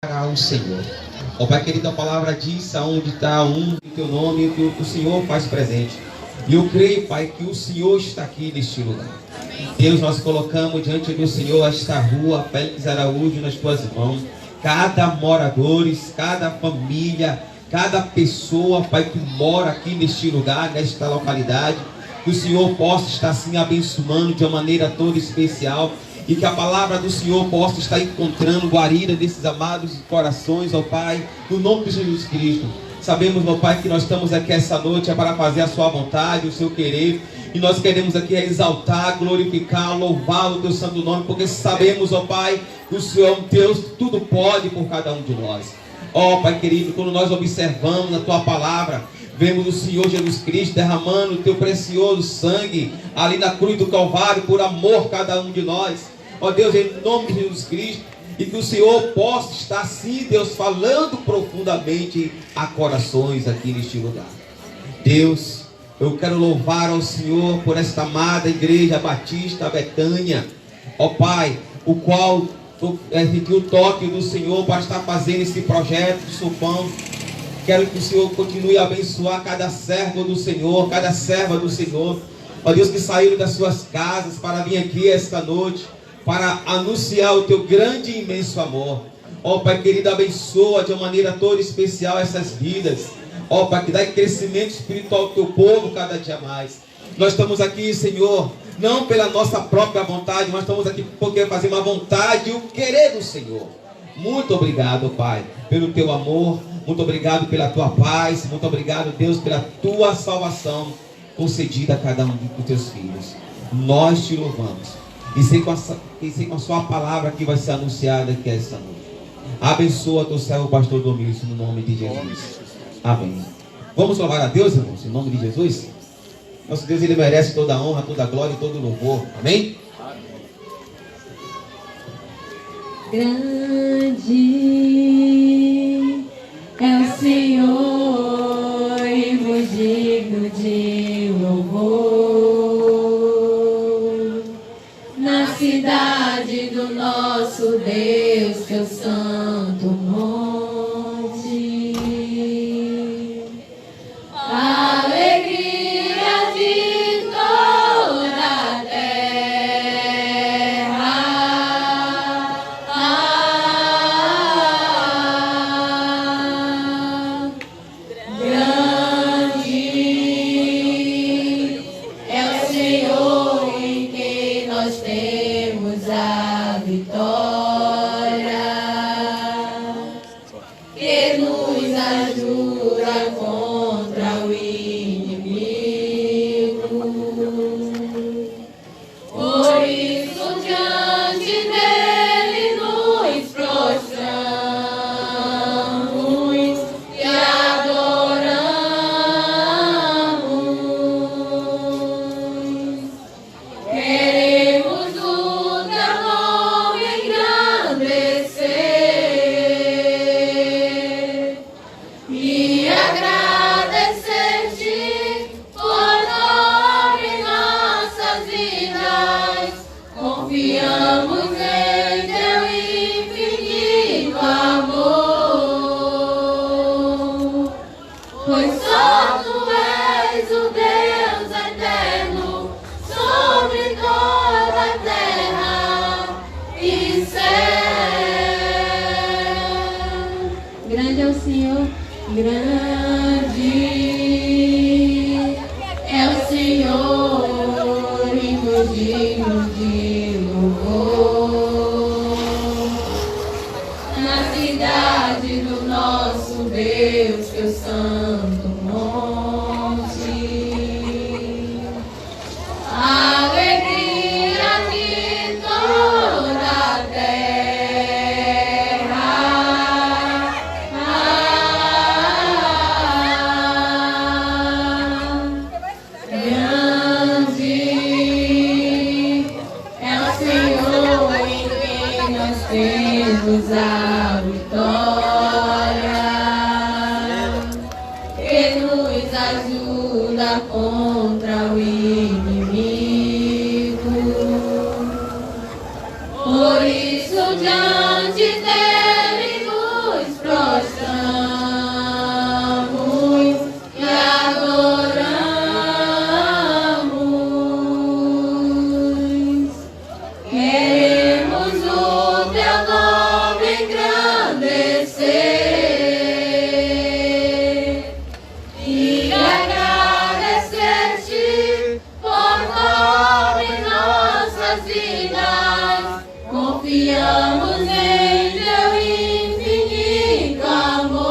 Ao Senhor. Ó Pai querido, a palavra diz aonde está um em teu nome, o Senhor faz presente. E eu creio, Pai, que o Senhor está aqui neste lugar. Deus, nós colocamos diante do Senhor esta rua, Félix Araújo, nas tuas mãos. Cada morador, cada família, cada pessoa, Pai, que mora aqui neste lugar, nesta localidade, que o Senhor possa estar assim abençoando de uma maneira toda especial. E que a palavra do Senhor possa estar encontrando guarida desses amados corações, ó Pai, no nome de Jesus Cristo. Sabemos, ó Pai, que nós estamos aqui essa noite para fazer a sua vontade, o seu querer. E nós queremos aqui exaltar, glorificar, louvar o teu santo nome, porque sabemos, ó Pai, que o Senhor é um Deus que tudo pode por cada um de nós. Ó Pai querido, quando nós observamos a tua palavra, vemos o Senhor Jesus Cristo derramando o teu precioso sangue ali na cruz do Calvário por amor a cada um de nós. Ó Deus, em nome de Jesus Cristo, e que o Senhor possa estar assim, Deus, falando profundamente a corações aqui neste lugar. Deus, eu quero louvar ao Senhor por esta amada igreja batista Betânia, ó Pai, o qual senti o toque do Senhor para estar fazendo esse projeto de sopão. Quero que o Senhor continue a abençoar cada servo do Senhor, cada serva do Senhor, ó Deus, que saíram das suas casas para vir aqui esta noite, para anunciar o teu grande e imenso amor. Ó Pai querido, abençoa de uma maneira toda especial essas vidas. Ó Pai, que dá crescimento espiritual ao teu povo cada dia mais. Nós estamos aqui, Senhor, não pela nossa própria vontade, mas estamos aqui porque fazemos a vontade e o querer do Senhor. Muito obrigado, Pai, pelo teu amor. Muito obrigado pela tua paz. Muito obrigado, Deus, pela tua salvação concedida a cada um dos teus filhos. Nós te louvamos. E sei com a sua palavra que vai ser anunciada aqui esta noite. Abençoa teu servo pastor Domingos no nome de Jesus. Amém. Vamos louvar a Deus, irmãos, em nome de Jesus. Nosso Deus, ele merece toda a honra, toda a glória e todo o louvor. Amém? Grande é o Senhor e muito digno de louvor. Na cidade do nosso Deus, teu santo monte, a alegria de toda a terra, grande é o Senhor em quem nós temos a vitória, que nos ajuda contra o inimigo. Por isso diante dele nos prostramos e adoramos. Queremos o teu nome engrandecer e agradecer-te por sobre nossas vidas. Confiamos em teu infinito amor, pois só tu és o Deus eterno sobre toda a terra e céu. Grande é o Senhor, grande é o Senhor e muito digno de louvor. Na cidade do nosso Deus, teu santo monte, a alegria de toda a terra, grande é o Senhor em quem nós temos a vitória, que engrandecer e agradecer-te por tudo em nossas vidas. Confiamos em teu infinito amor,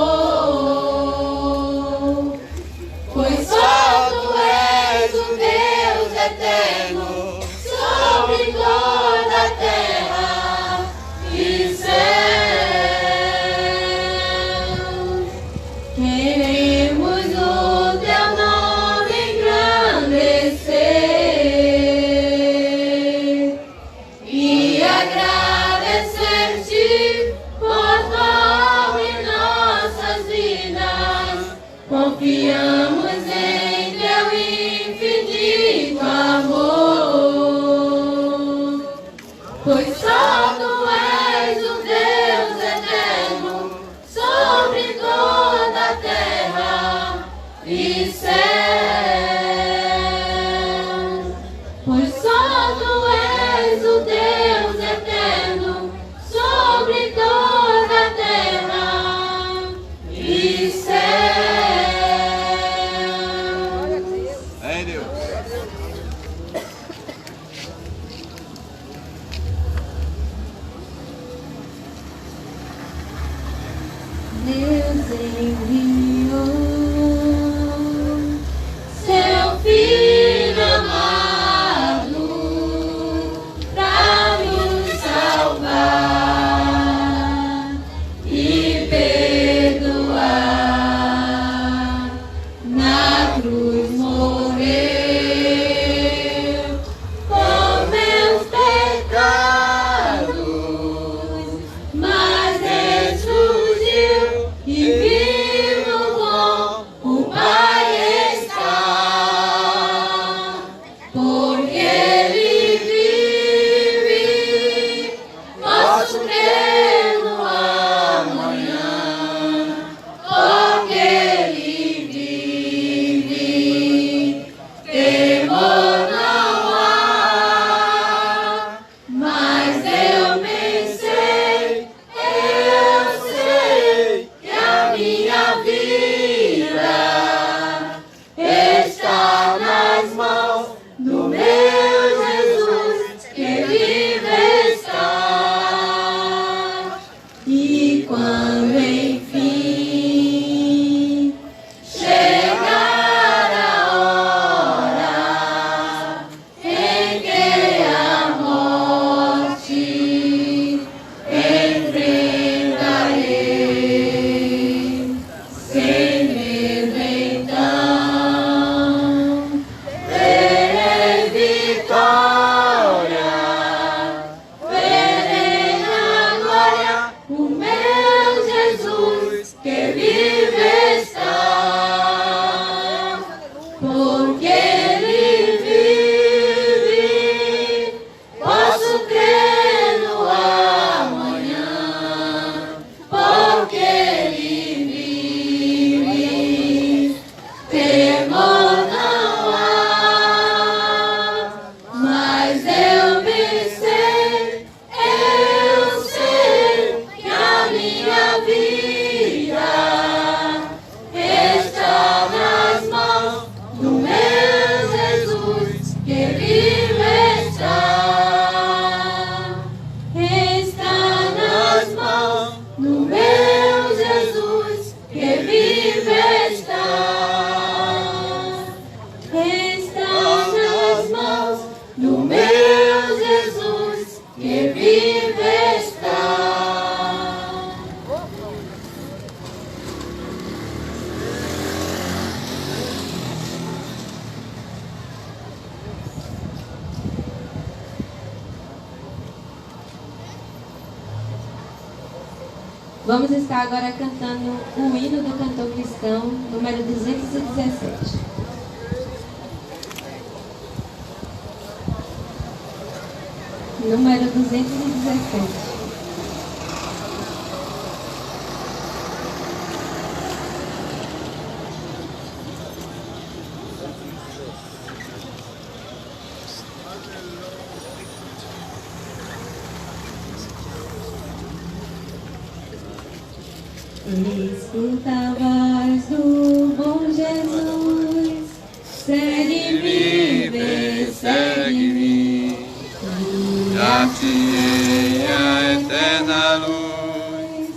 pois só tu és o Deus eterno sobre toda a terra e céu. Queremos o teu nome engrandecer e agradecer-te por tudo em nossas vidas. Confiamos em teu infinito amor, pois só tu és o Deus eterno sobre toda a terra e céu. Pois só tu és o Deus eterno sobre toda a terra e céu. Aí, Deus. Deus enviou seu Filho amado para nos salvar e perdoar. Na cruz morreu por meus pecados, mas ressurgiu e vivo com o Pai está, porque Ele vive. Posso crer no amanhã, porque Ele vive. Temor não há, mas eu pensei, eu sei que a minha vida está nas mãos do meu Jesus, que vive está. E quando enfim chegar a hora em que a morte enfrentarei, sem medo então terei vitória, verei na glória o meu Jesus, que vive está, porque Ele vive. Posso crer no amanhã, porque Ele vive. Temor não há, mas eu pensei, eu sei que a minha vida está nas mãos do meu Jesus, que vive está. Está nas mãos do meu Jesus, que vive está. Está nas mãos do meu Jesus, que vive está. Vamos estar agora cantando o hino do cantor cristão, número 217. Número 217. Escuta a voz do bom Jesus, segue-me, vem, segue-me, já-te-ei a eterna luz,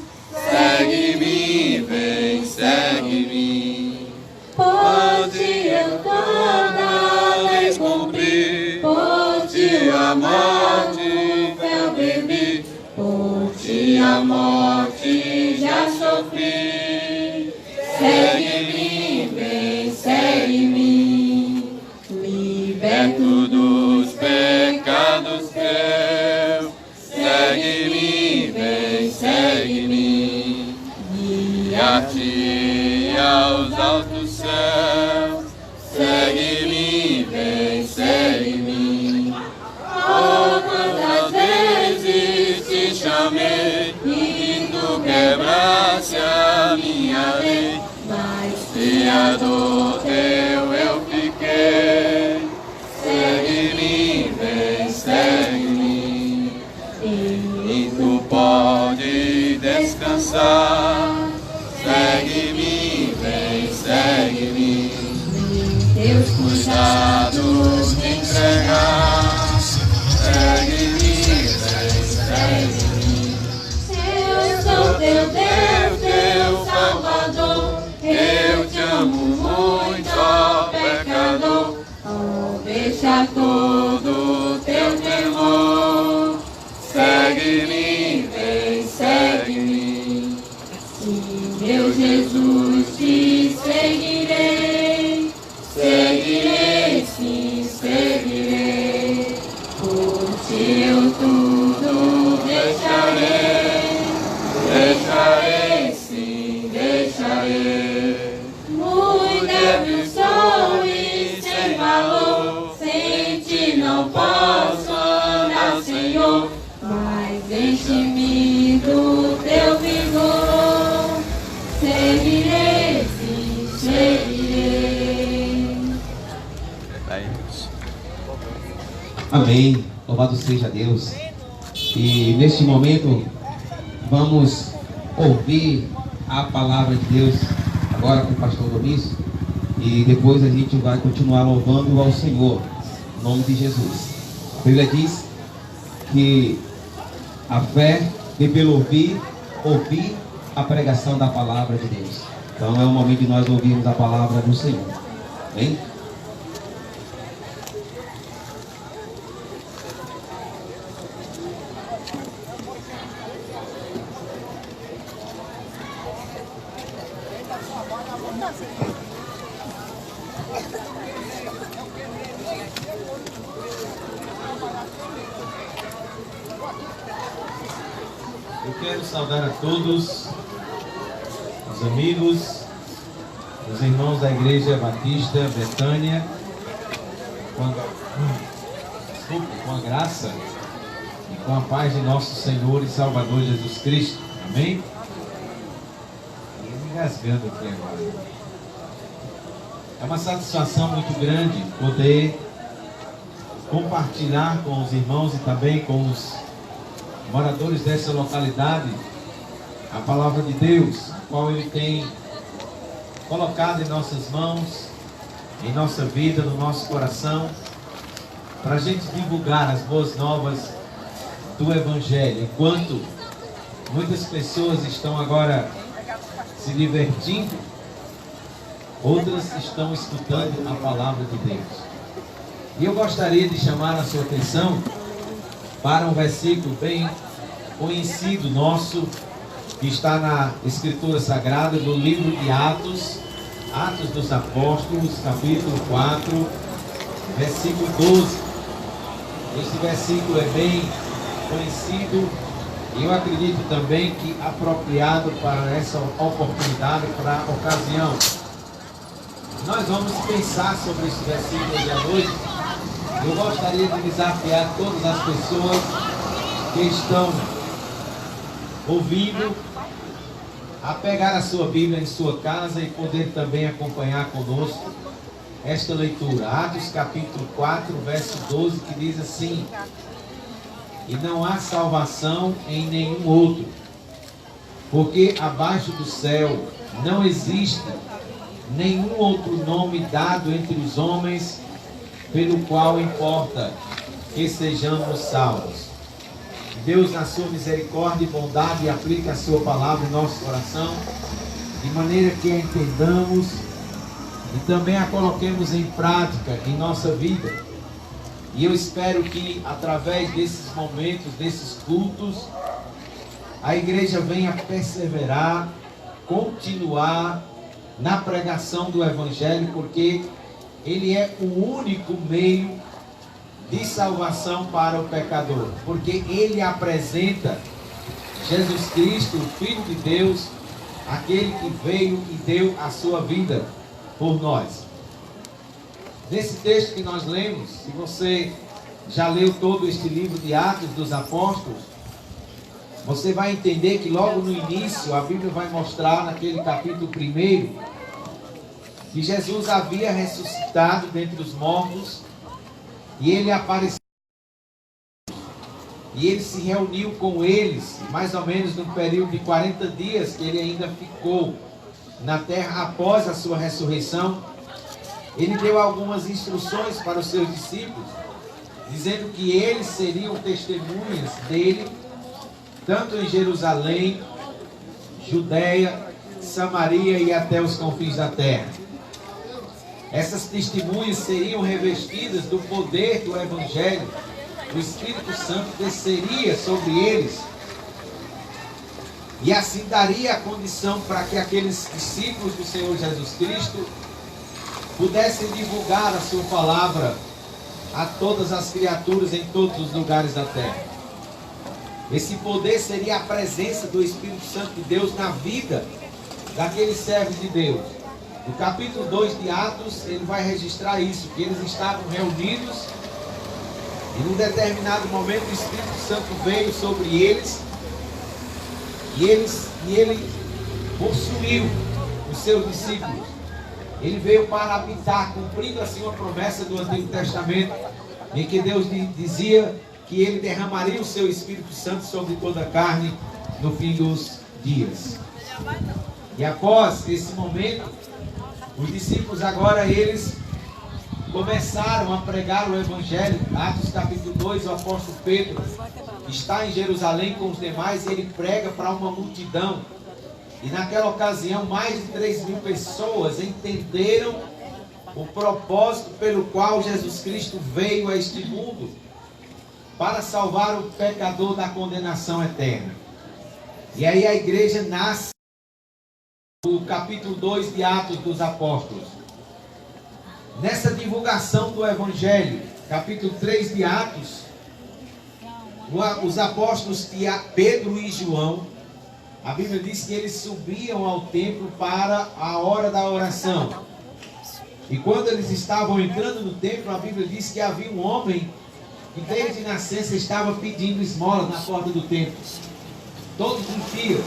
segue-me, vem, segue-me, pode eu toda lei cumprir, por ti a morte eu bebi, por ti a morte já sofri. Segue-me, vem, segue-me, liberto dos pecados teus, segue-me, vem, segue-me, guia-te aos altos céus, segue-me, vem, segue-me. Oh, quantas vezes te chamei e tu quebraste a minha lei, mas fiador teu eu fiquei. Segue-me, vem, segue-me, e tu pode descansar. Segue-me, vem, segue-me, teus cuidados me entregar. Segue-me, vem, segue-me, eu sou teu Deus, teu Salvador. eu te amo muito, ó pecador. Oh, deixa Todo teu temor, segue-me, vem, segue-me. sim, meu Jesus, te seguirei. Seguirei, sim, seguirei. Por ti eu tudo deixarei. Deixarei, sim, deixarei. Muito débil sou e sem valor, sem ti não posso andar, Senhor. Mas enche-me do teu vigor, seguirei, sim, seguirei. Amém. Louvado seja Deus. E neste momento vamos ouvir a palavra de Deus agora com o pastor Domício. E depois a gente vai continuar louvando ao Senhor, em nome de Jesus. A Bíblia diz que a fé vem pelo ouvir a pregação da palavra de Deus. Então é o momento de nós ouvirmos a palavra do Senhor. Amém? Eu quero saudar a todos, os amigos, os irmãos da Igreja Batista Betânia, com a graça e com a paz de nosso Senhor e Salvador Jesus Cristo. Amém? Estou me engasgando aqui agora. É uma satisfação muito grande poder compartilhar com os irmãos e também com os moradores dessa localidade a palavra de Deus, a qual Ele tem colocado em nossas mãos, em nossa vida, no nosso coração, para a gente divulgar as boas novas do Evangelho. Enquanto muitas pessoas estão agora se divertindo, outras estão escutando a palavra de Deus. E eu gostaria de chamar a sua atenção para um versículo bem conhecido nosso, que está na Escritura Sagrada, do livro de Atos, Atos dos Apóstolos, capítulo 4, versículo 12. Esse versículo é bem conhecido e eu acredito também que apropriado para essa oportunidade, para a ocasião. Nós vamos pensar sobre esse versículo hoje à noite. Eu gostaria de desafiar todas as pessoas que estão ouvindo a pegar a sua Bíblia em sua casa e poder também acompanhar conosco esta leitura. Atos capítulo 4, verso 12, que diz assim: e não há salvação em nenhum outro, porque abaixo do céu não existe nenhum outro nome dado entre os homens pelo qual importa que sejamos salvos. Deus, na sua misericórdia e bondade, aplica a sua palavra em nosso coração, de maneira que a entendamos e também a coloquemos em prática em nossa vida. E eu espero que através desses momentos, desses cultos, a igreja venha perseverar, continuar na pregação do Evangelho, porque ele é o único meio de salvação para o pecador, porque ele apresenta Jesus Cristo, o Filho de Deus, aquele que veio e deu a sua vida por nós. Nesse texto que nós lemos, se você já leu todo este livro de Atos dos Apóstolos, você vai entender que logo no início a Bíblia vai mostrar naquele capítulo 1 que Jesus havia ressuscitado dentre os mortos e ele apareceu e ele se reuniu com eles, mais ou menos no período de 40 dias que ele ainda ficou na terra após a sua ressurreição. Ele deu algumas instruções para os seus discípulos, dizendo que eles seriam testemunhas dele, tanto em Jerusalém, Judeia, Samaria e até os confins da terra. Essas testemunhas seriam revestidas do poder do Evangelho. O Espírito Santo desceria sobre eles e assim daria a condição para que aqueles discípulos do Senhor Jesus Cristo pudessem divulgar a sua palavra a todas as criaturas em todos os lugares da terra. Esse poder seria a presença do Espírito Santo de Deus na vida daqueles servos de Deus. No capítulo 2 de Atos, ele vai registrar isso, que eles estavam reunidos e num determinado momento o Espírito Santo veio sobre eles e ele possuiu os seus discípulos. Ele veio para habitar, cumprindo assim uma promessa do Antigo Testamento, em que Deus dizia que ele derramaria o seu Espírito Santo sobre toda a carne no fim dos dias. E após esse momento, os discípulos agora eles começaram a pregar o Evangelho. Atos capítulo 2, o apóstolo Pedro está em Jerusalém com os demais e ele prega para uma multidão. E naquela ocasião mais de 3.000 pessoas entenderam o propósito pelo qual Jesus Cristo veio a este mundo, para salvar o pecador da condenação eterna. E aí a igreja nasce no capítulo 2 de Atos dos Apóstolos. Nessa divulgação do Evangelho, capítulo 3 de Atos, os apóstolos Pedro e João, a Bíblia diz que eles subiam ao templo para a hora da oração. E quando eles estavam entrando no templo, a Bíblia diz que havia um homem que desde nascença estava pedindo esmola na porta do templo, todos os dias.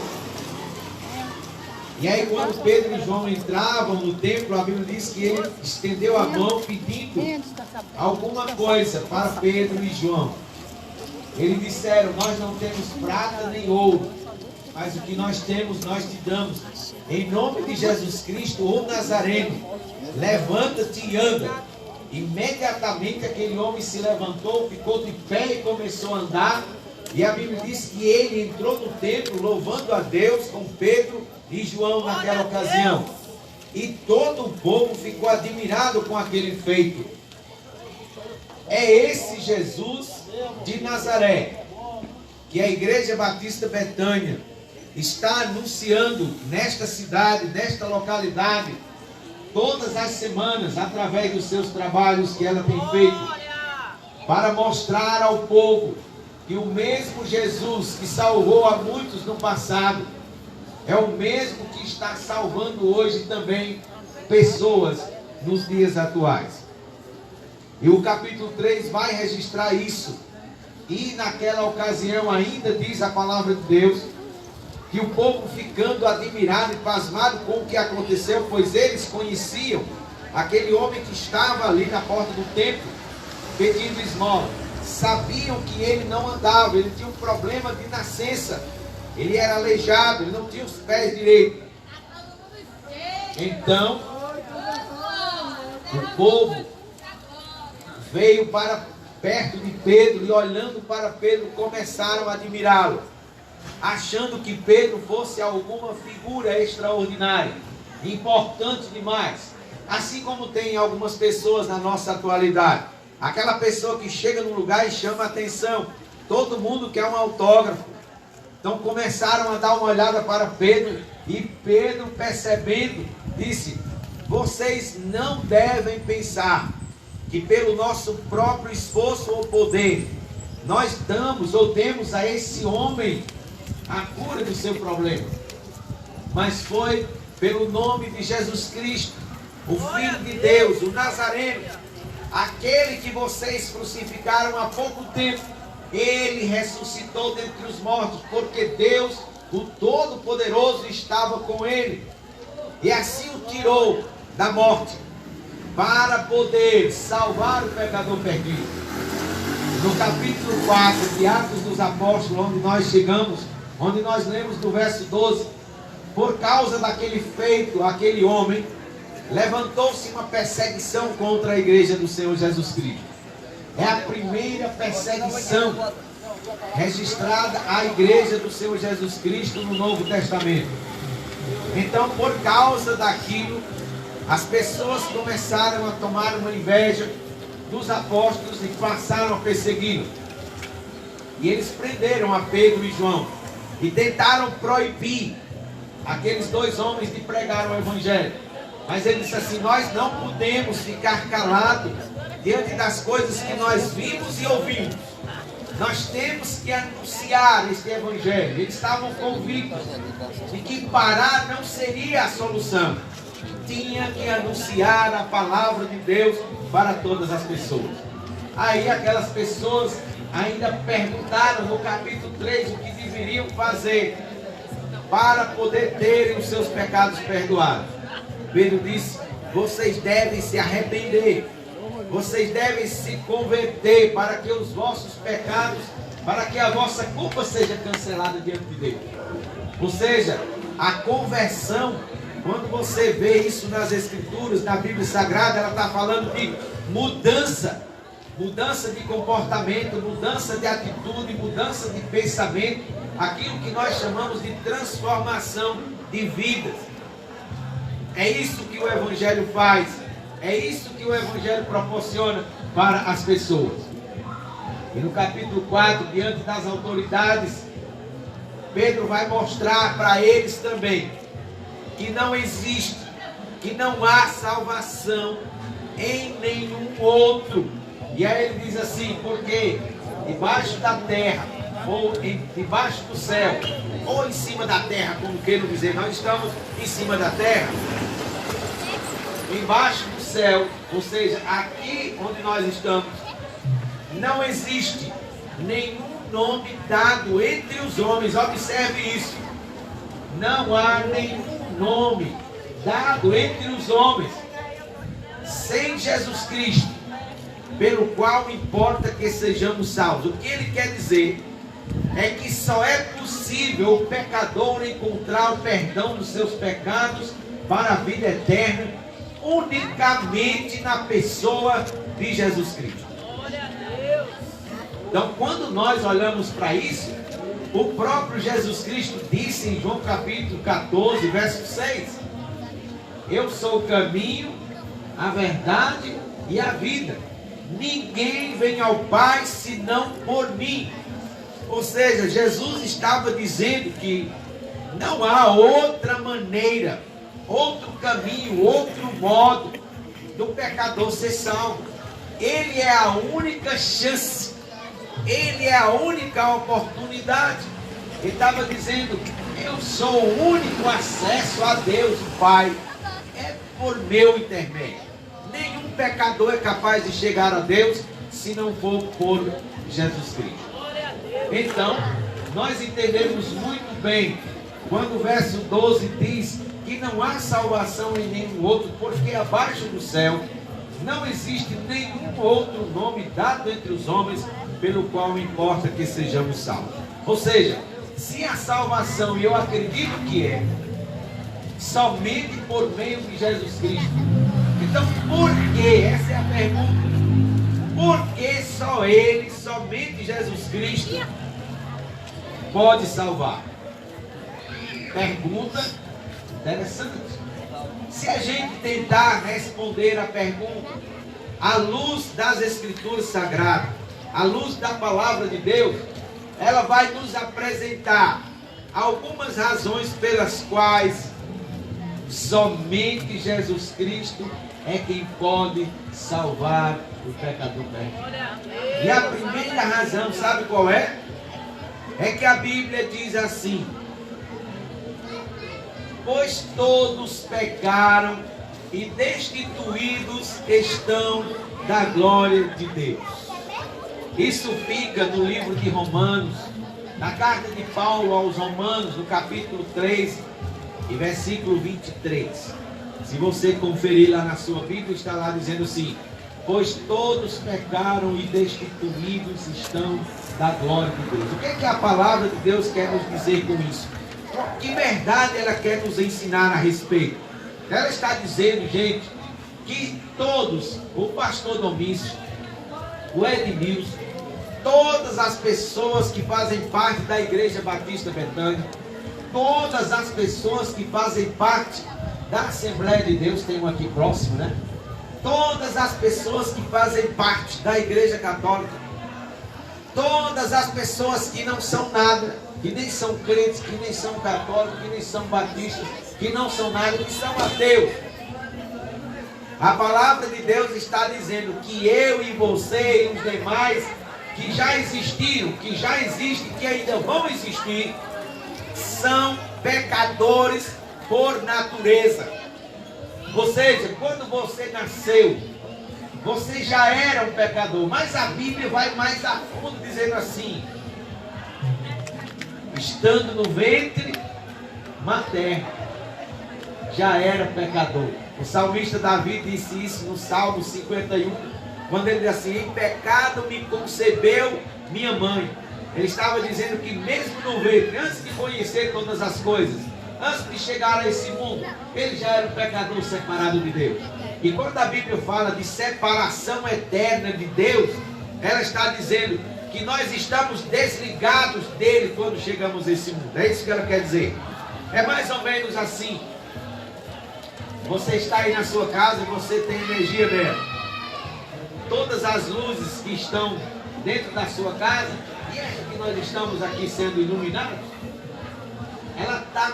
E aí quando Pedro e João entravam no templo, a Bíblia diz que ele estendeu a mão pedindo alguma coisa para Pedro e João. Eles disseram: nós não temos prata nem ouro, mas o que nós temos nós te damos. Em nome de Jesus Cristo, o Nazareno, levanta-te e anda. Imediatamente aquele homem se levantou, ficou de pé e começou a andar. E a Bíblia diz que ele entrou no templo louvando a Deus com Pedro e João naquela ocasião. E todo o povo ficou admirado com aquele feito. É esse Jesus de Nazaré que a Igreja Batista Betânia está anunciando nesta cidade, nesta localidade, todas as semanas, através dos seus trabalhos que ela tem feito, para mostrar ao povo que o mesmo Jesus que salvou a muitos no passado é o mesmo que está salvando hoje também pessoas nos dias atuais. E o capítulo 3 vai registrar isso. E naquela ocasião ainda diz a palavra de Deus que o povo, ficando admirado e pasmado com o que aconteceu, pois eles conheciam aquele homem que estava ali na porta do templo pedindo esmola, sabiam que ele não andava, ele tinha um problema de nascença, Ele era aleijado, ele não tinha os pés direitos. Então, o povo veio para perto de Pedro e olhando para Pedro começaram a admirá-lo, achando que Pedro fosse alguma figura extraordinária, importante demais. Assim como tem algumas pessoas na nossa atualidade. Aquela pessoa que chega num lugar e chama a atenção. Todo mundo quer um autógrafo. Então começaram a dar uma olhada para Pedro. E Pedro, percebendo, disse: vocês não devem pensar que pelo nosso próprio esforço ou poder nós damos ou demos a esse homem a cura do seu problema. Mas foi pelo nome de Jesus Cristo, o Filho de Deus, o Nazareno, aquele que vocês crucificaram há pouco tempo. Ele ressuscitou dentre os mortos, porque Deus, o Todo-Poderoso, estava com ele. E assim o tirou da morte, para poder salvar o pecador perdido. No capítulo 4 de Atos dos Apóstolos, onde nós chegamos, onde nós lemos do verso 12, por causa daquele feito, aquele homem, levantou-se uma perseguição contra a igreja do Senhor Jesus Cristo. É a primeira perseguição registrada à igreja do Senhor Jesus Cristo no Novo Testamento. Então, por causa daquilo, as pessoas começaram a tomar uma inveja dos apóstolos e passaram a persegui-los. E eles prenderam a Pedro e João e tentaram proibir aqueles dois homens de pregar o evangelho. Mas ele disse assim: nós não podemos ficar calados diante das coisas que nós vimos e ouvimos. Nós temos que anunciar este evangelho. Eles estavam convictos de que parar não seria a solução. Tinha que anunciar a palavra de Deus para todas as pessoas. Aí aquelas pessoas ainda perguntaram no capítulo 3 o que deveriam fazer para poder terem os seus pecados perdoados. Pedro disse: vocês devem se arrepender, vocês devem se converter para que os vossos pecados, para que a vossa culpa seja cancelada diante de Deus. Ou seja, a conversão, quando você vê isso nas Escrituras, na Bíblia Sagrada, ela está falando de mudança de comportamento, mudança de atitude, mudança de pensamento, aquilo que nós chamamos de transformação de vidas. É isso que o Evangelho faz, é isso que o Evangelho proporciona para as pessoas. E no capítulo 4, diante das autoridades, Pedro vai mostrar para eles também que não existe, que não há salvação em nenhum outro. E aí ele diz assim: porque debaixo da terra, ou debaixo do céu, ou em cima da terra, como queiram dizer, nós estamos em cima da terra, embaixo do céu, ou seja, aqui onde nós estamos, não existe nenhum nome dado entre os homens. Observe isso: não há nenhum nome dado entre os homens sem Jesus Cristo, pelo qual importa que sejamos salvos. O que ele quer dizer é que só é possível o pecador encontrar o perdão dos seus pecados para a vida eterna unicamente na pessoa de Jesus Cristo. Então, quando nós olhamos para isso, o próprio Jesus Cristo disse em João capítulo 14, verso 6: eu sou o caminho, a verdade e a vida. Ninguém vem ao Pai senão por mim. Ou seja, Jesus estava dizendo que não há outra maneira, outro caminho, outro modo do pecador ser salvo. Ele é a única chance, ele é a única oportunidade. Ele estava dizendo: eu sou o único acesso a Deus, o Pai, é por meu intermédio. Nenhum pecador é capaz de chegar a Deus se não for por Jesus Cristo. Então, nós entendemos muito bem quando o verso 12 diz que não há salvação em nenhum outro, porque abaixo do céu não existe nenhum outro nome dado entre os homens pelo qual importa que sejamos salvos. Ou seja, Se a salvação, e eu acredito que é, somente por meio de Jesus Cristo. Então, por que? Essa é a pergunta. Por que só Ele, somente Jesus Cristo, pode salvar? Pergunta interessante. Se a gente tentar responder a pergunta à luz das Escrituras Sagradas, à luz da Palavra de Deus, ela vai nos apresentar algumas razões pelas quais somente Jesus Cristo é quem pode salvar o pecador perdido. E a primeira razão, sabe qual é? É que a Bíblia diz assim: pois todos pecaram e destituídos estão da glória de Deus. Isso fica no livro de Romanos, na carta de Paulo aos Romanos, no capítulo 3 e versículo 23. Se você conferir lá na sua Bíblia, está lá dizendo assim: pois todos pecaram e destituídos estão da glória de Deus. O que é que a palavra de Deus quer nos dizer com isso? Que verdade ela quer nos ensinar a respeito? Ela está dizendo, gente, que todos, o pastor Domício, o Edmilson, todas as pessoas que fazem parte da Igreja Batista Betânia, todas as pessoas que fazem parte da Assembleia de Deus, tem um aqui próximo, né? Todas as pessoas que fazem parte da Igreja Católica, todas as pessoas que não são nada, que nem são crentes, que nem são católicos, que nem são batistas, que não são nada, que são ateus. A palavra de Deus está dizendo que eu e você e os demais que já existiram, que já existem, que ainda vão existir, são pecadores por natureza. Ou seja, quando você nasceu, você já era um pecador. Mas a Bíblia vai mais a fundo dizendo assim: estando no ventre materno, já era pecador. O salmista Davi disse isso no Salmo 51, quando ele diz assim: em pecado me concebeu minha mãe. Ele estava dizendo que mesmo no ventre, antes de conhecer todas as coisas, antes de chegar a esse mundo, ele já era um pecador separado de Deus. E quando a Bíblia fala de separação eterna de Deus, ela está dizendo que nós estamos desligados dele quando chegamos a esse mundo. É isso que ela quer dizer. É mais ou menos assim: você está aí na sua casa e você tem energia nela. Todas as luzes que estão dentro da sua casa, e essa que nós estamos aqui sendo iluminados, ela está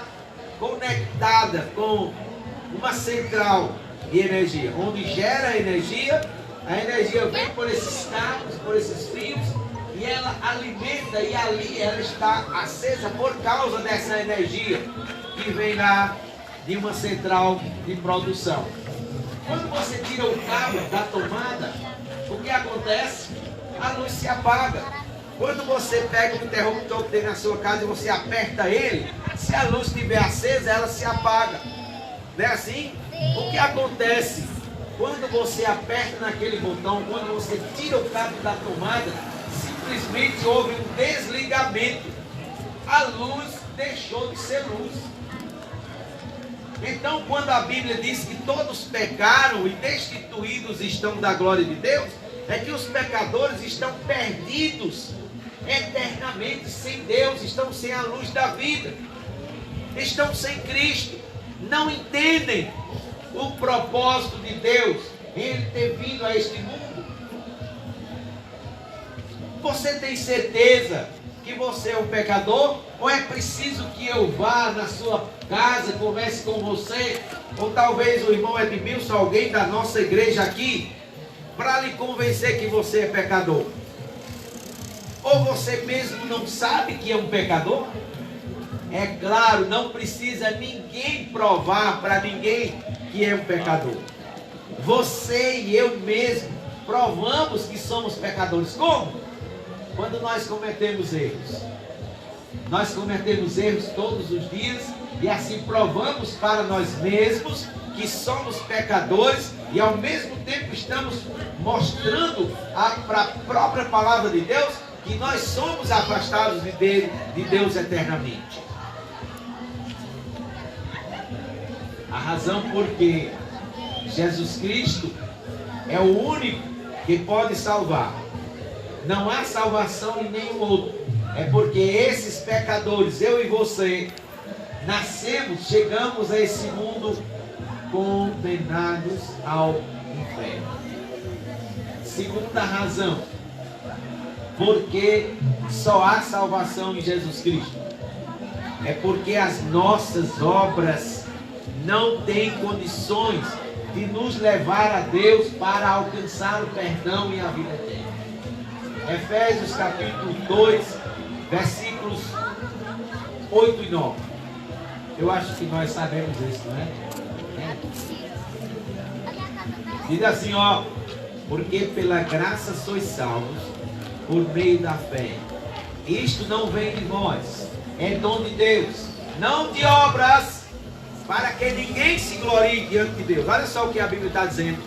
conectada com uma central de energia, onde gera energia. A energia vem por esses cabos, por esses fios, e ela alimenta, e ali ela está acesa por causa dessa energia que vem lá de uma central de produção. Quando você tira o cabo da tomada, o que acontece? A luz se apaga. Quando você pega o interruptor que tem na sua casa e você aperta ele, se a luz estiver acesa, ela se apaga. Não é assim? O que acontece? Quando você aperta naquele botão, quando você tira o cabo da tomada, simplesmente houve um desligamento. A luz deixou de ser luz. Então, quando a Bíblia diz que todos pecaram e destituídos estão da glória de Deus, é que os pecadores estão perdidos eternamente sem Deus, estão sem a luz da vida, estão sem Cristo, não entendem o propósito de Deus em Ele ter vindo a este mundo. Você tem certeza que você é um pecador? Ou é preciso que eu vá na sua casa, converse com você, ou talvez o irmão Edmilson, alguém da nossa igreja aqui, para lhe convencer que você é pecador? Ou você mesmo não sabe que é um pecador? É claro, não precisa ninguém provar para ninguém que é um pecador. Você e eu mesmo provamos que somos pecadores. Como? Quando nós cometemos erros. Nós cometemos erros todos os dias e assim provamos para nós mesmos que somos pecadores e ao mesmo tempo estamos mostrando para a própria palavra de Deus que nós somos afastados de Deus eternamente. A razão porque Jesus Cristo é o único que pode salvar. Não há salvação em nenhum outro. É porque esses pecadores, eu e você, nascemos, chegamos a esse mundo condenados ao inferno. Segunda razão, porque só há salvação em Jesus Cristo. É porque as nossas obras não têm condições de nos levar a Deus para alcançar o perdão e a vida eterna. Efésios capítulo 2, versículos 8 e 9. Eu acho que nós sabemos isso, não é? Diz assim, ó: porque pela graça sois salvos por meio da fé. Isto não vem de vós, é dom de Deus, não de obras, para que ninguém se glorie diante de Deus. Olha só o que a Bíblia está dizendo.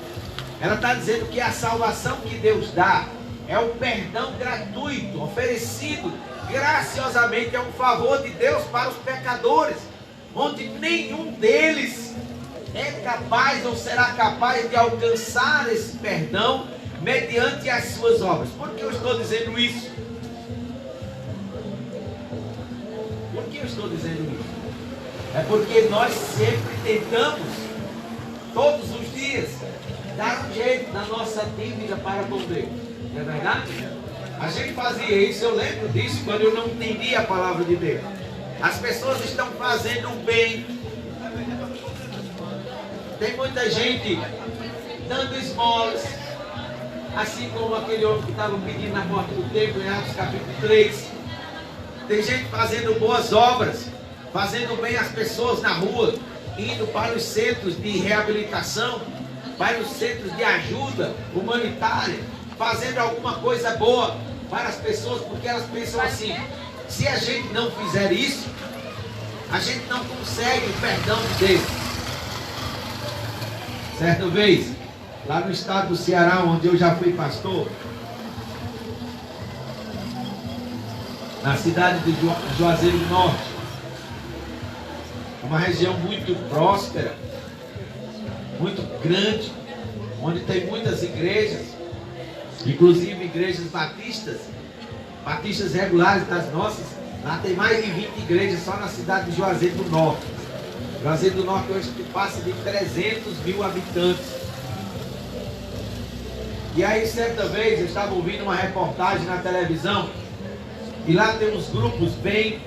Ela está dizendo que a salvação que Deus dá é o perdão gratuito, oferecido graciosamente, é um favor de Deus para os pecadores, onde nenhum deles é capaz ou será capaz de alcançar esse perdão mediante as suas obras. Por que eu estou dizendo isso? Por que eu estou dizendo isso? É porque nós sempre tentamos, todos os dias, dar um jeito na nossa dívida para com Deus. Não é verdade? A gente fazia isso, eu lembro disso quando eu não entendia a palavra de Deus. As pessoas estão fazendo o bem. Tem muita gente dando esmolas, assim como aquele homem que estava pedindo na porta do templo em Atos capítulo 3. Tem gente fazendo boas obras, fazendo bem às pessoas na rua, indo para os centros de reabilitação, para os centros de ajuda humanitária, fazendo alguma coisa boa para as pessoas, porque elas pensam assim: se a gente não fizer isso, a gente não consegue o perdão de Deus. Certa vez, lá no estado do Ceará, onde eu já fui pastor, na cidade de Juazeiro do Norte, uma região muito próspera, muito grande, onde tem muitas igrejas, inclusive igrejas batistas regulares das nossas. Lá tem mais de 20 igrejas só na cidade de Juazeiro do Norte. Juazeiro do Norte hoje passa de 300 mil habitantes. E aí, certa vez, eu estava ouvindo uma reportagem na televisão, e lá tem uns grupos bem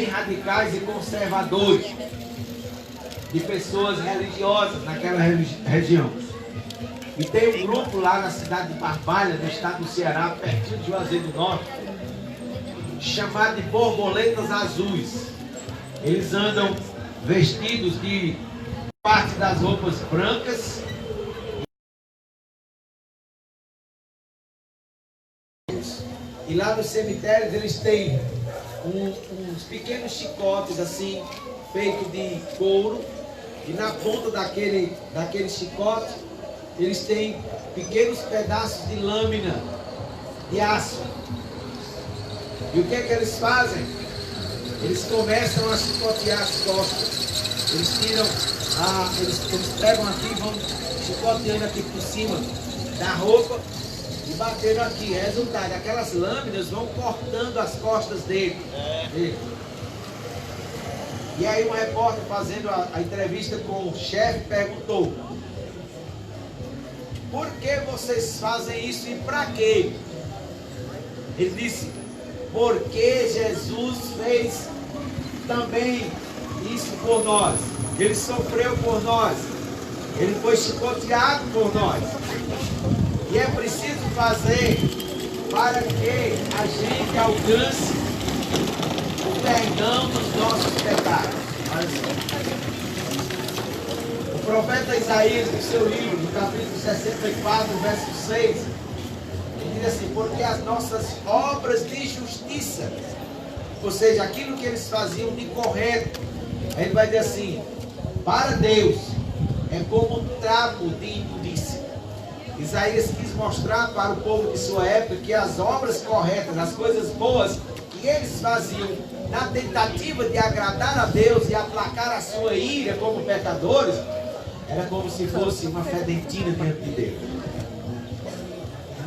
radicais e conservadores, de pessoas religiosas naquela região. E tem um grupo lá na cidade de Barbalha, no estado do Ceará, pertinho de Juazeiro do Norte, chamado de Borboletas Azuis. Eles andam vestidos de parte das roupas brancas, e lá nos cemitérios eles têm uns pequenos chicotes assim, feitos de couro, e na ponta daquele chicote eles têm pequenos pedaços de lâmina de aço. E o que é que eles fazem? Eles começam a chicotear as costas. Eles tiram, eles pegam aqui e vão chicoteando aqui por cima da roupa e batendo aqui. Resultado, aquelas lâminas vão cortando as costas dele. E aí um repórter fazendo a entrevista com o chefe perguntou: por que vocês fazem isso e para quê? Ele disse: porque Jesus fez também isso por nós. Ele sofreu por nós. Ele foi chicoteado por nós. E é preciso fazer para que a gente alcance o perdão dos nossos pecados. O profeta Isaías, no seu livro, no capítulo 64, verso 6, ele diz assim: porque as nossas obras de justiça, ou seja, aquilo que eles faziam de correto, ele vai dizer assim: para Deus é como um trapo de imundícia. Isaías quis mostrar para o povo de sua época que as obras corretas, as coisas boas que eles faziam na tentativa de agradar a Deus e aplacar a sua ira como pecadores, era como se fosse uma fedentina diante de Deus.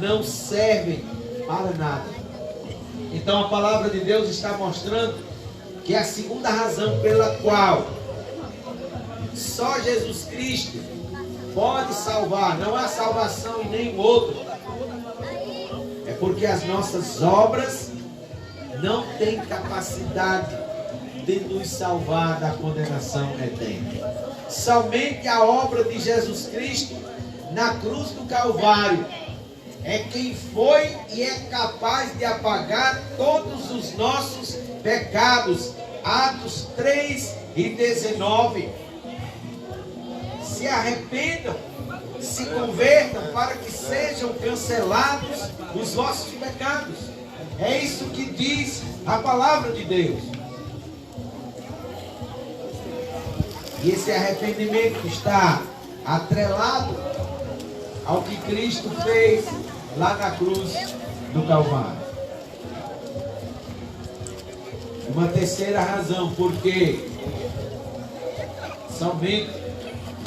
Não servem para nada. Então a palavra de Deus está mostrando que a segunda razão pela qual só Jesus Cristo pode salvar, não há salvação em nenhum outro, é porque as nossas obras não têm capacidade de nos salvar da condenação eterna. Somente a obra de Jesus Cristo na cruz do Calvário é quem foi e é capaz de apagar todos os nossos pecados. Atos 3:19. Se arrependam, se convertam para que sejam cancelados os vossos pecados. É isso que diz a palavra de Deus. E esse arrependimento está atrelado ao que Cristo fez lá na cruz do Calvário. Uma terceira razão, porque somente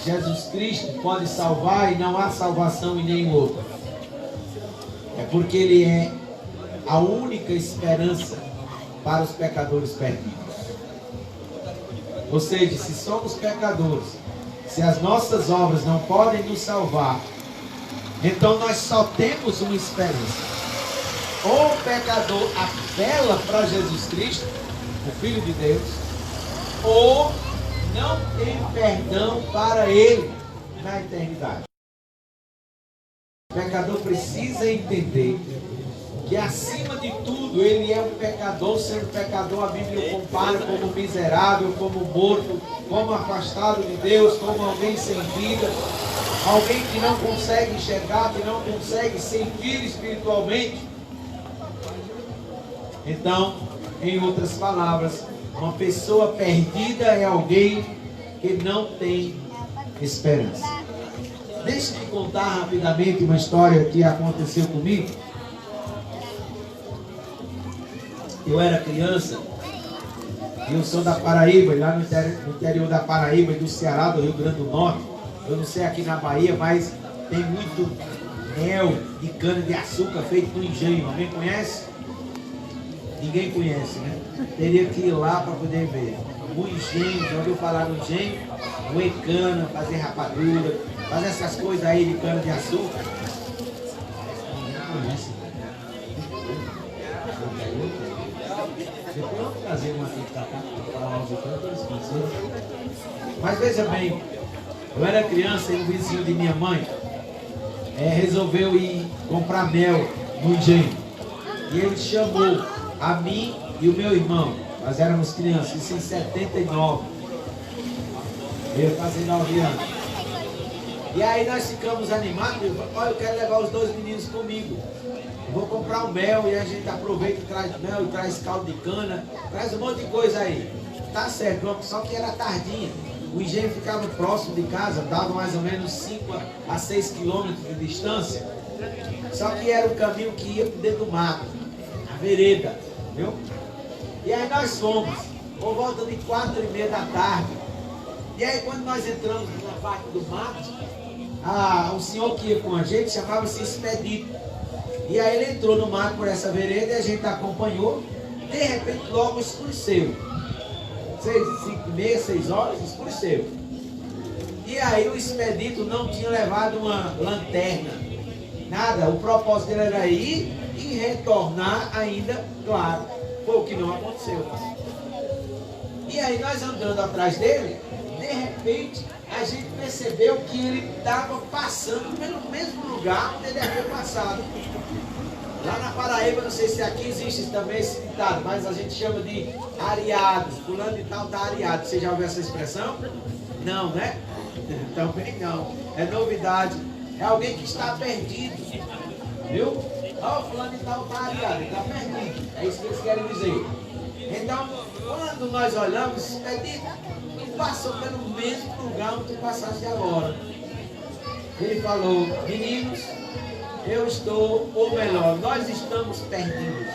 Jesus Cristo pode salvar e não há salvação em nenhum outro. É porque Ele é a única esperança para os pecadores perdidos. Ou seja, se somos pecadores, se as nossas obras não podem nos salvar, então nós só temos uma esperança. Ou o pecador apela para Jesus Cristo, o Filho de Deus, ou não tem perdão para ele na eternidade. O pecador precisa entender que acima de tudo ele é um pecador. Sendo pecador, a Bíblia o compara como miserável, como morto, como afastado de Deus, como alguém sem vida, alguém que não consegue enxergar, que não consegue sentir espiritualmente. Então, em outras palavras, uma pessoa perdida é alguém que não tem esperança. Deixa eu contar rapidamente uma história que aconteceu comigo. Eu era criança e eu sou da Paraíba, lá no interior da Paraíba e do Ceará, do Rio Grande do Norte. Eu não sei aqui na Bahia, mas tem muito mel de cana de açúcar feito no engenho. Alguém conhece? Ninguém conhece, né? Teria que ir lá para poder ver. O engenho, já ouviu falar no engenho? Moer cana, fazer rapadura, fazer essas coisas aí de cana de açúcar. Ninguém conhece. Depois eu vou trazer uma aqui para cá, para falar algo para eles conhecerem. Mas veja bem, eu era criança e um vizinho de minha mãe resolveu ir comprar mel no engenho. E ele chamou a mim e o meu irmão. Nós éramos crianças, isso em 79. Eu ia fazer 9 anos. E aí nós ficamos animados. Olha, eu quero levar os 2 meninos comigo. Eu vou comprar o mel e a gente aproveita e traz mel, e traz caldo de cana, traz um monte de coisa aí. Tá certo, só que era tardinha. O engenho ficava próximo de casa, dava mais ou menos 5 a 6 quilômetros de distância. Só que era o caminho que ia para dentro do mato, a vereda, viu? E aí nós fomos, por volta de 4:30 da tarde. E aí quando nós entramos na parte do mato, o senhor que ia com a gente chamava-se Expedito. E aí ele entrou no mato por essa vereda e a gente acompanhou. De repente logo escureceu. 5:30, 6 horas, escureceu. E aí o Expedito não tinha levado uma lanterna, nada. O propósito dele era ir e retornar ainda claro. Foi o que não aconteceu. E aí nós andando atrás dele, de repente a gente percebeu que ele estava passando pelo mesmo lugar onde ele havia passado. Lá na Paraíba, não sei se aqui existe também esse ditado, mas a gente chama de areado. Fulano de tal está areado. Você já ouviu essa expressão? Não, né? Também não. É novidade. É alguém que está perdido. Viu? Fulano de tal está areado, ele está perdido. É isso que eles querem dizer. Então, quando nós olhamos, tu passou pelo mesmo lugar onde tu passaste agora. Ele falou: meninos, eu estou, ou melhor, nós estamos perdidos.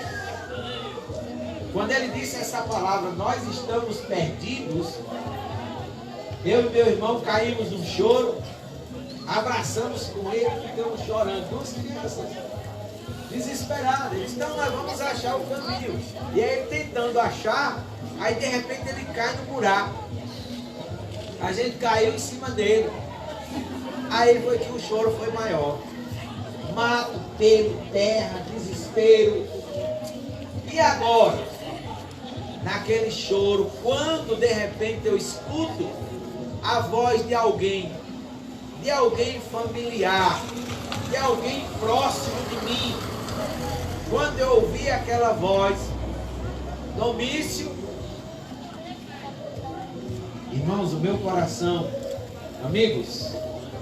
Quando ele disse essa palavra, nós estamos perdidos, eu e meu irmão caímos no choro, abraçamos com ele e ficamos chorando. Duas crianças desesperadas. Eles disse: não, nós vamos achar o caminho. E aí ele tentando achar, aí de repente ele cai no buraco. A gente caiu em cima dele. Aí foi que o choro foi maior. Mato, pelo, terra, desespero. E agora? Naquele choro, quando de repente eu escuto a voz de alguém familiar, de alguém próximo de mim. Quando eu ouvi aquela voz, Domício, irmãos, o meu coração, amigos,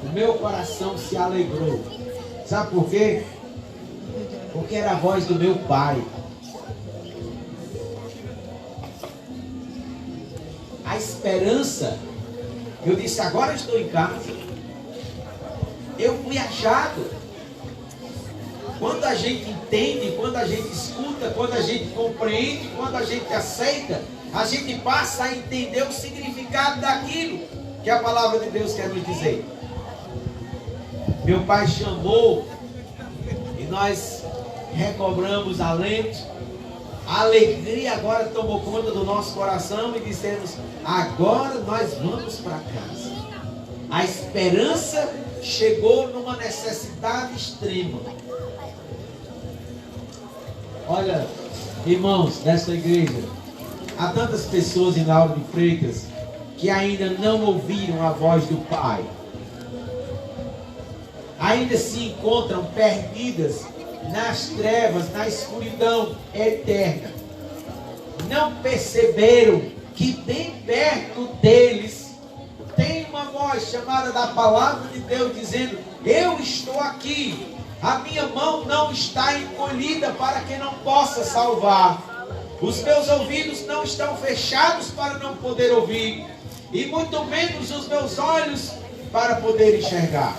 o meu coração se alegrou. Sabe por quê? Porque era a voz do meu pai. A esperança, eu disse: agora eu estou em casa. Eu fui achado. Quando a gente entende, quando a gente escuta, quando a gente compreende, quando a gente aceita, a gente passa a entender o significado daquilo que a palavra de Deus quer nos dizer. Meu pai chamou e nós recobramos a lente. A alegria agora tomou conta do nosso coração e dissemos: agora nós vamos para casa. A esperança chegou numa necessidade extrema. Olha, irmãos desta igreja, há tantas pessoas em Lauro de Freitas que ainda não ouviram a voz do Pai. Ainda se encontram perdidas nas trevas, na escuridão eterna. Não perceberam que bem perto deles tem uma voz chamada da palavra de Deus dizendo: eu estou aqui. A minha mão não está encolhida para que não possa salvar. Os meus ouvidos não estão fechados para não poder ouvir. E muito menos os meus olhos para poder enxergar.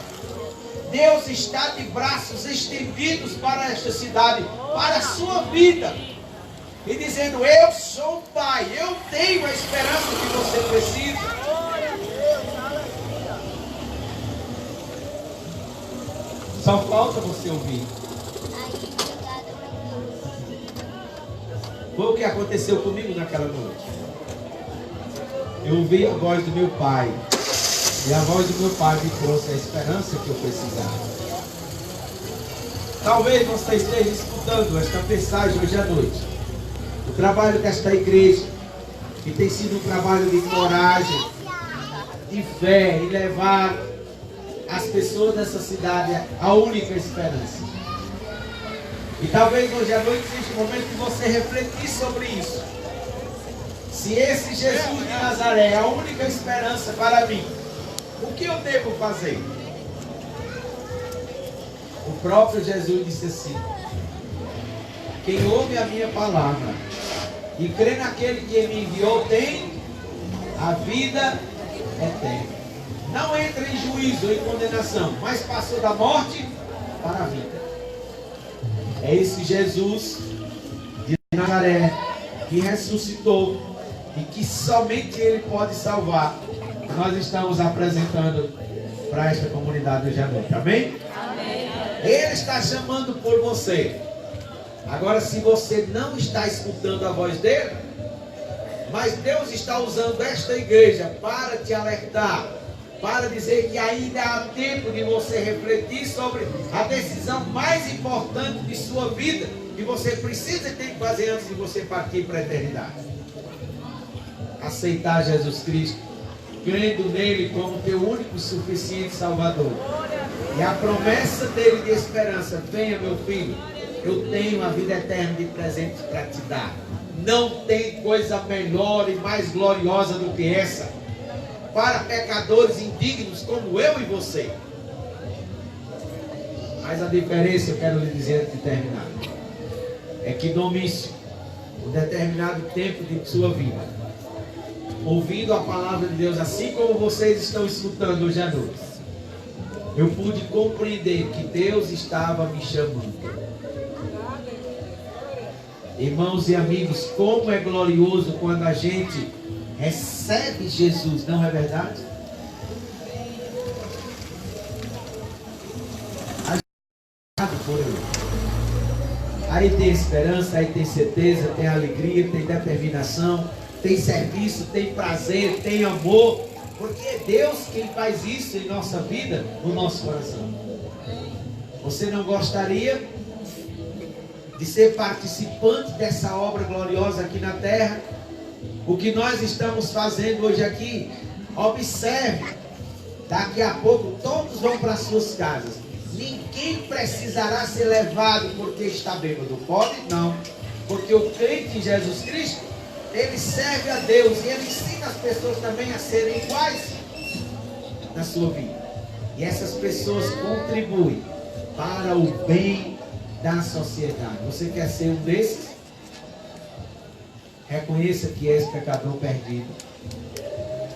Deus está de braços estendidos para esta cidade, para a sua vida. E dizendo: eu sou o Pai, eu tenho a esperança que você precisa. Só falta você ouvir. Foi o que aconteceu comigo naquela noite. Eu ouvi a voz do meu pai. E a voz do meu pai me trouxe a esperança que eu precisava. Talvez você esteja escutando esta mensagem hoje à noite. O trabalho desta igreja, que tem sido um trabalho de coragem, de fé, e levar as pessoas dessa cidade a única esperança. E talvez hoje à noite seja o momento de você refletir sobre isso. Se esse Jesus de Nazaré é a única esperança para mim, o que eu devo fazer? O próprio Jesus disse assim: quem ouve a minha palavra e crê naquele que me enviou tem a vida eterna. Não entra em juízo ou em condenação, mas passou da morte para a vida. É esse Jesus de Nazaré que ressuscitou e que somente Ele pode salvar. Nós estamos apresentando para esta comunidade hoje à noite. Amém? Amém? Ele está chamando por você. Agora, se você não está escutando a voz dele, mas Deus está usando esta igreja para te alertar, para dizer que ainda há tempo de você refletir sobre a decisão mais importante de sua vida, que você precisa e tem que fazer antes de você partir para a eternidade. Aceitar Jesus Cristo, crendo nele como teu único e suficiente Salvador. E a promessa dele de esperança: venha, meu filho, eu tenho a vida eterna de presente para te dar. Não tem coisa melhor e mais gloriosa do que essa para pecadores indignos como eu e você. Mas a diferença, eu quero lhe dizer antes de terminar, é que Domício, um determinado tempo de sua vida, ouvindo a palavra de Deus, assim como vocês estão escutando hoje à noite, eu pude compreender que Deus estava me chamando. Irmãos e amigos, como é glorioso quando a gente recebe Jesus, não é verdade? Por ele. Aí tem esperança, aí tem certeza, tem alegria, tem determinação, tem serviço, tem prazer, tem amor, porque é Deus quem faz isso em nossa vida, no nosso coração. Você não gostaria de ser participante dessa obra gloriosa aqui na terra? O que nós estamos fazendo hoje aqui, observe, daqui a pouco todos vão para suas casas. Ninguém precisará ser levado porque está bêbado. Pode? Não. Porque o crente em Jesus Cristo, ele serve a Deus e ele ensina as pessoas também a serem iguais na sua vida. E essas pessoas contribuem para o bem da sociedade. Você quer ser um desses? Reconheça que és pecador perdido.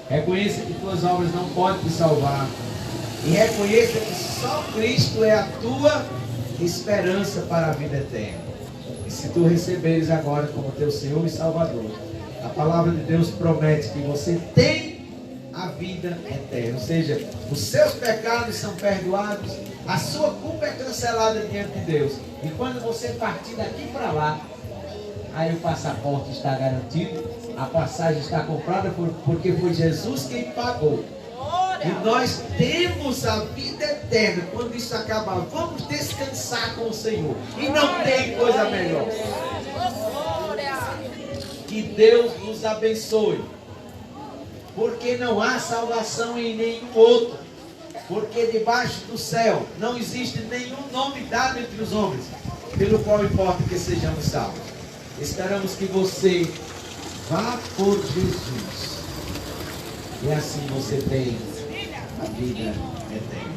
Reconheça que tuas obras não podem te salvar. E reconheça que só Cristo é a tua esperança para a vida eterna. E se tu receberes agora como teu Senhor e Salvador, a palavra de Deus promete que você tem a vida eterna. Ou seja, os seus pecados são perdoados, a sua culpa é cancelada diante de Deus. E quando você partir daqui para lá, aí o passaporte está garantido, a passagem está comprada porque foi Jesus quem pagou. E nós temos a vida eterna. Quando isso acabar, vamos descansar com o Senhor. E não tem coisa melhor. Que Deus nos abençoe. Porque não há salvação em nenhum outro. Porque debaixo do céu não existe nenhum nome dado entre os homens, pelo qual importa que sejamos salvos. Esperamos que você vá por Jesus. E assim você tem a vida eterna.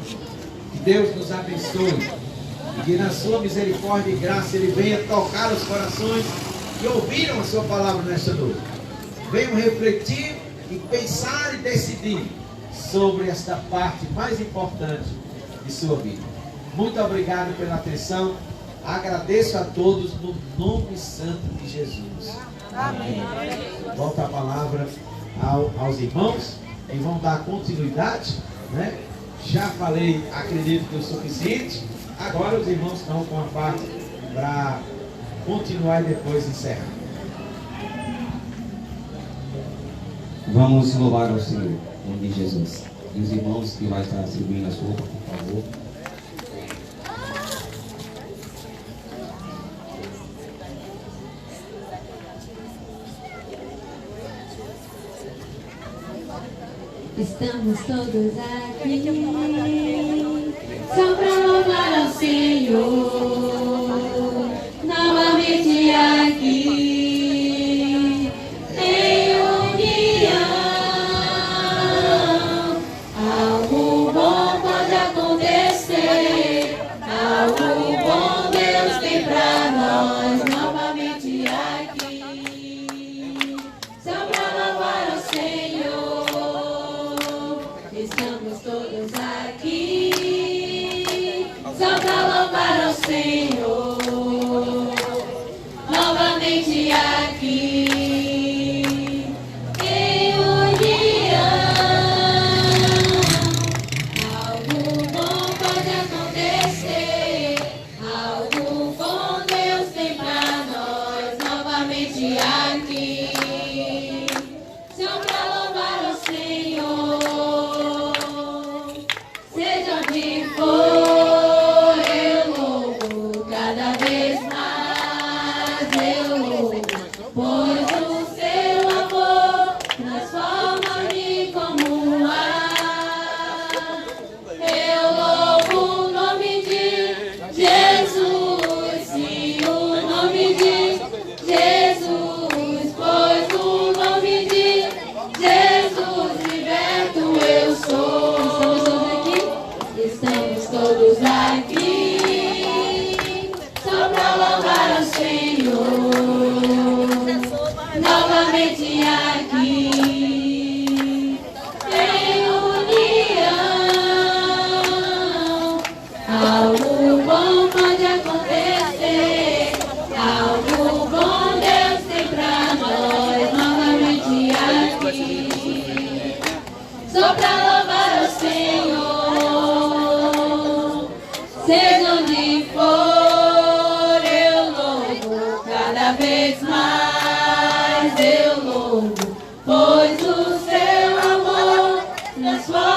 Que Deus nos abençoe e que na sua misericórdia e graça Ele venha tocar os corações que ouviram a sua palavra nesta noite. Venham refletir e pensar e decidir sobre esta parte mais importante de sua vida. Muito obrigado pela atenção. Agradeço a todos no nome santo de Jesus. Amém. Volta a palavra aos irmãos e vão dar continuidade, né? Já falei, acredito que é o suficiente. Agora os irmãos estão com a parte para continuar e depois encerrar. Vamos louvar ao Senhor, em nome de Jesus. E os irmãos que vai estar distribuindo a sopa, por favor. Estamos todos aqui só para louvar ao Senhor, novamente aqui em união. Algo bom pode acontecer, algo bom Deus tem para nós, novamente aqui só para louvar ao Senhor. Estamos todos aqui só para louvar ao Senhor, novamente aqui em união. Algo bom pode acontecer, algo bom Deus tem para nós, novamente aqui só para louvar ao Senhor. Seja onde for, eu louvo cada sou pra louvar o Senhor. Seja onde for, eu louvo, cada vez mais eu louvo, pois o seu amor transforma.